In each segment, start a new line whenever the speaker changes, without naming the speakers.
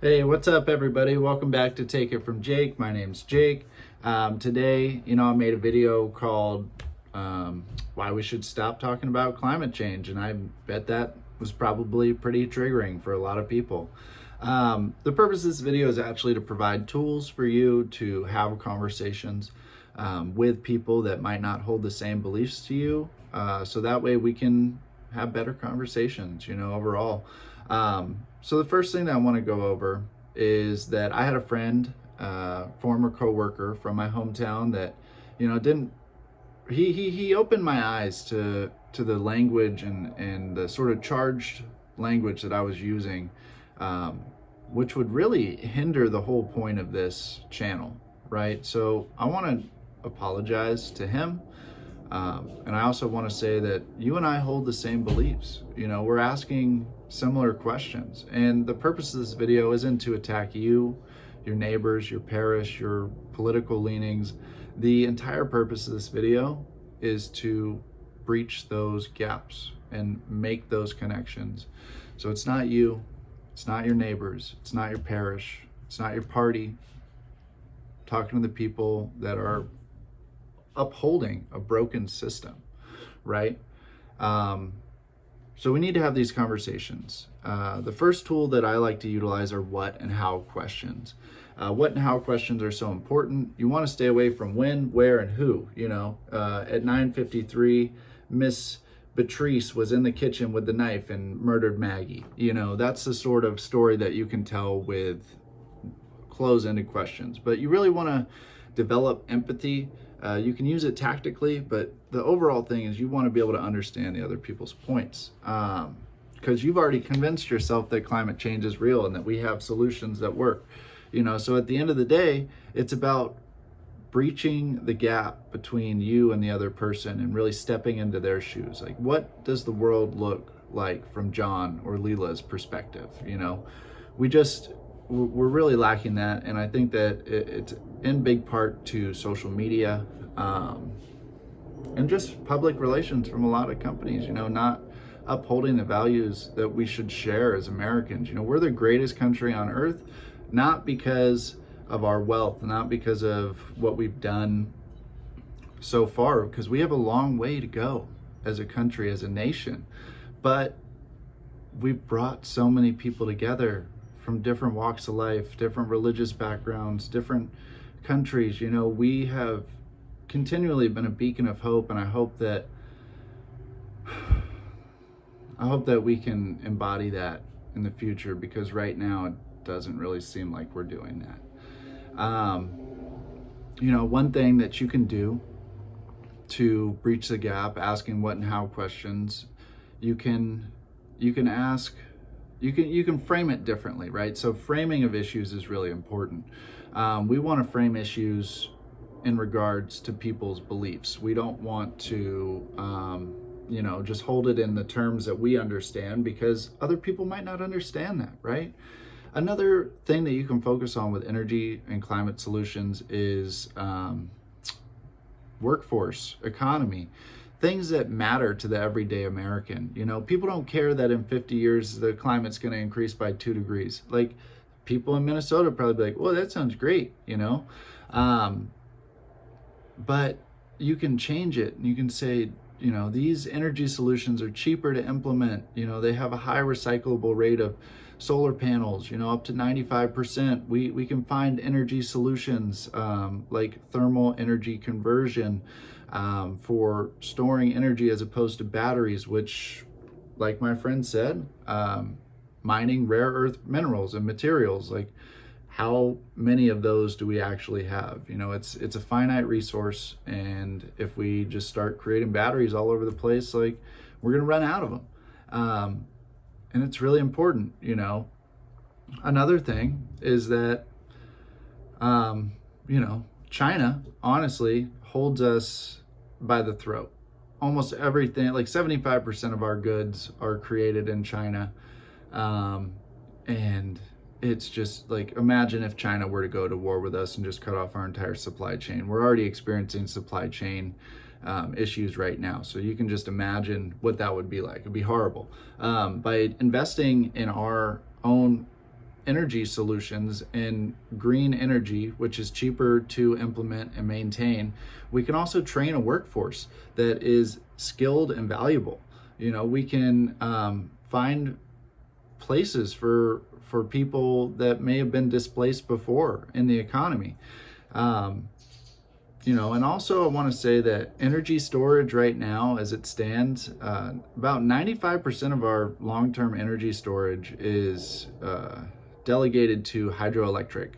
Hey, what's up, everybody? Welcome back to Take It From Jake. My name's Jake. Today, I made a video called Why We Should Stop Talking About Climate Change, and I bet that was probably pretty triggering for a lot of people. The purpose of this video is actually to provide tools for you to have conversations with people that might not hold the same beliefs to you, so that way we can have better conversations, overall. So the first thing that I want to go over is that I had a friend, former coworker from my hometown that, didn't he opened my eyes to the language and the sort of charged language that I was using, which would really hinder the whole point of this channel, right? So I want to apologize to him. And I also want to say that you and I hold the same beliefs. We're asking similar questions. And the purpose of this video isn't to attack you, your neighbors, your parish, your political leanings. The entire purpose of this video is to breach those gaps and make those connections. So it's not you, it's not your neighbors, it's not your parish, it's not your party. Talking to the people that are upholding a broken system, right? So we need to have these conversations. The first tool that I like to utilize are what and how questions. What and how questions are so important. You want to stay away from when, where, and who. At 9:53, Miss Beatrice was in the kitchen with the knife and murdered Maggie. That's the sort of story that you can tell with close-ended questions. But you really want to develop empathy. You can use it tactically, but the overall thing is you want to be able to understand the other people's points, because you've already convinced yourself that climate change is real and that we have solutions that work. So at the end of the day, it's about breaching the gap between you and the other person and really stepping into their shoes. Like, what does the world look like from John or Leela's perspective? We're really lacking that, and I think that it's in big part to social media, and just public relations from a lot of companies, not upholding the values that we should share as Americans. We're the greatest country on earth, not because of our wealth, not because of what we've done so far, because we have a long way to go as a country, as a nation, but we've brought so many people together from different walks of life, different religious backgrounds, different countries. We have continually been a beacon of hope, and I hope that we can embody that in the future, because right now it doesn't really seem like we're doing that. One thing that you can do to breach the gap, asking what and how questions, you can ask. You can frame it differently, right? So framing of issues is really important. We want to frame issues in regards to people's beliefs. We don't want to, just hold it in the terms that we understand, because other people might not understand that, right? Another thing that you can focus on with energy and climate solutions is workforce, economy, things that matter to the everyday American. People don't care that in 50 years the climate's going to increase by 2 degrees. Like, people in Minnesota probably be like, well, that sounds great, but you can change it, and you can say, these energy solutions are cheaper to implement. They have a high recyclable rate of solar panels, up to 95%. We can find energy solutions, like thermal energy conversion, for storing energy as opposed to batteries, which, like my friend said, mining rare earth minerals and materials. Like, how many of those do we actually have? It's a finite resource, and if we just start creating batteries all over the place, like, we're gonna run out of them. And it's really important. Another thing is that China honestly holds us by the throat. Almost everything, like 75% of our goods are created in China. And it's just like, imagine if China were to go to war with us and just cut off our entire supply chain. We're already experiencing supply chain issues right now. So you can just imagine what that would be like. It'd be horrible. By investing in our own energy solutions in green energy, which is cheaper to implement and maintain, we can also train a workforce that is skilled and valuable. We can find places for people that may have been displaced before in the economy. And also I want to say that energy storage right now, as it stands, about 95% of our long-term energy storage is delegated to hydroelectric.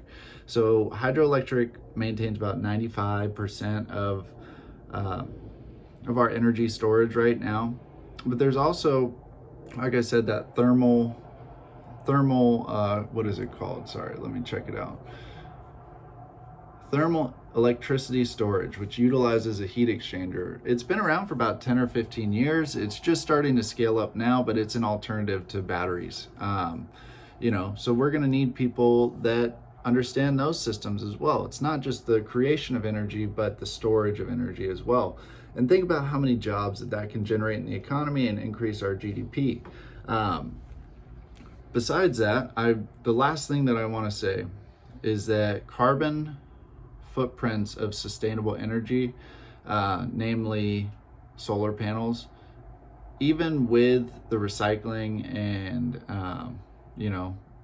So hydroelectric maintains about 95% of our energy storage right now. But there's also, like I said, that thermal, what is it called? Sorry, let me check it out. Thermal electricity storage, which utilizes a heat exchanger. It's been around for about 10 or 15 years. It's just starting to scale up now, but it's an alternative to batteries. So we're going to need people that understand those systems as well. It's not just the creation of energy, but the storage of energy as well. And think about how many jobs that can generate in the economy and increase our GDP. Besides that, the last thing that I want to say is that carbon footprints of sustainable energy, namely solar panels, even with the recycling and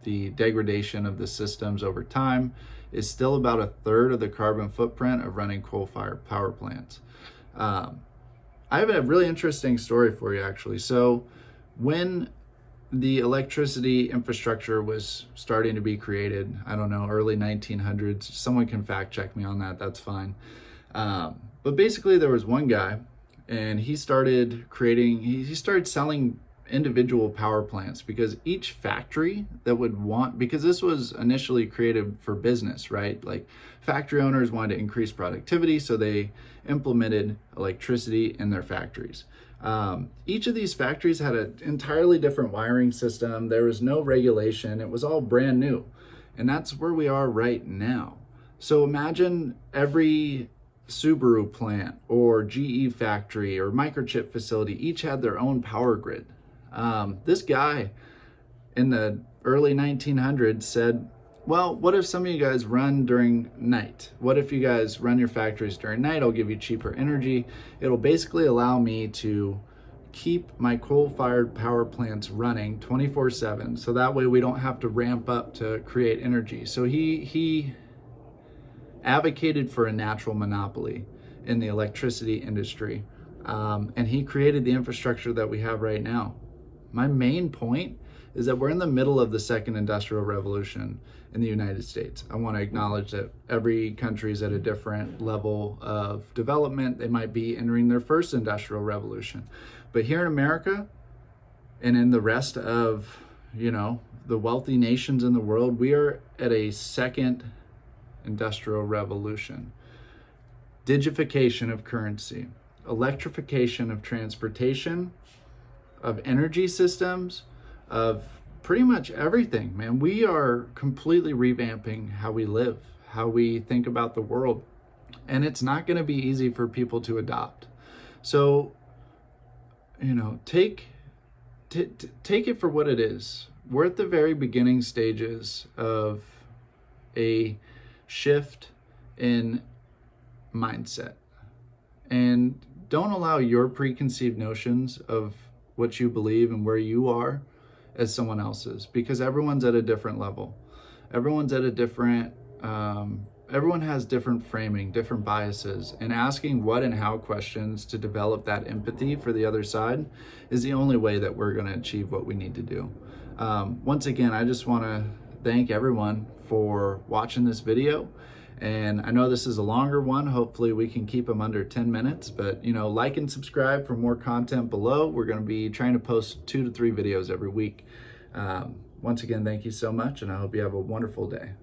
the degradation of the systems over time, is still about a third of the carbon footprint of running coal-fired power plants. I have a really interesting story for you, actually. So when the electricity infrastructure was starting to be created, I don't know, early 1900s, someone can fact check me on that, that's fine. But basically there was one guy, and he started selling individual power plants, because each factory that would because this was initially created for business, right? Like factory owners wanted to increase productivity, so they implemented electricity in their factories. Each of these factories had an entirely different wiring system. There was no regulation. It was all brand new. And that's where we are right now. So imagine every Subaru plant or GE factory or microchip facility each had their own power grid. This guy in the early 1900s said, well, what if some of you guys run during night? What if you guys run your factories during night? I'll give you cheaper energy. It'll basically allow me to keep my coal-fired power plants running 24/7. So that way we don't have to ramp up to create energy. So he advocated for a natural monopoly in the electricity industry. And he created the infrastructure that we have right now. My main point is that we're in the middle of the second industrial revolution in the United States. I want to acknowledge that every country is at a different level of development. They might be entering their first industrial revolution. But here in America and in the rest of, the wealthy nations in the world, we are at a second industrial revolution. Digification of currency, electrification of transportation, of energy systems, of pretty much everything, man. We are completely revamping how we live, how we think about the world. And it's not going to be easy for people to adopt. So, take it for what it is. We're at the very beginning stages of a shift in mindset. And don't allow your preconceived notions of what you believe and where you are as someone else's, because everyone's at a different level. Everyone's at a different, everyone has different framing, different biases, and asking what and how questions to develop that empathy for the other side is the only way that we're going to achieve what we need to do. Once again, I just want to thank everyone for watching this video. And I know this is a longer one. Hopefully we can keep them under 10 minutes, but like and subscribe for more content below. We're going to be trying to post 2 to 3 videos every week. Once again, thank you so much, and I hope you have a wonderful day.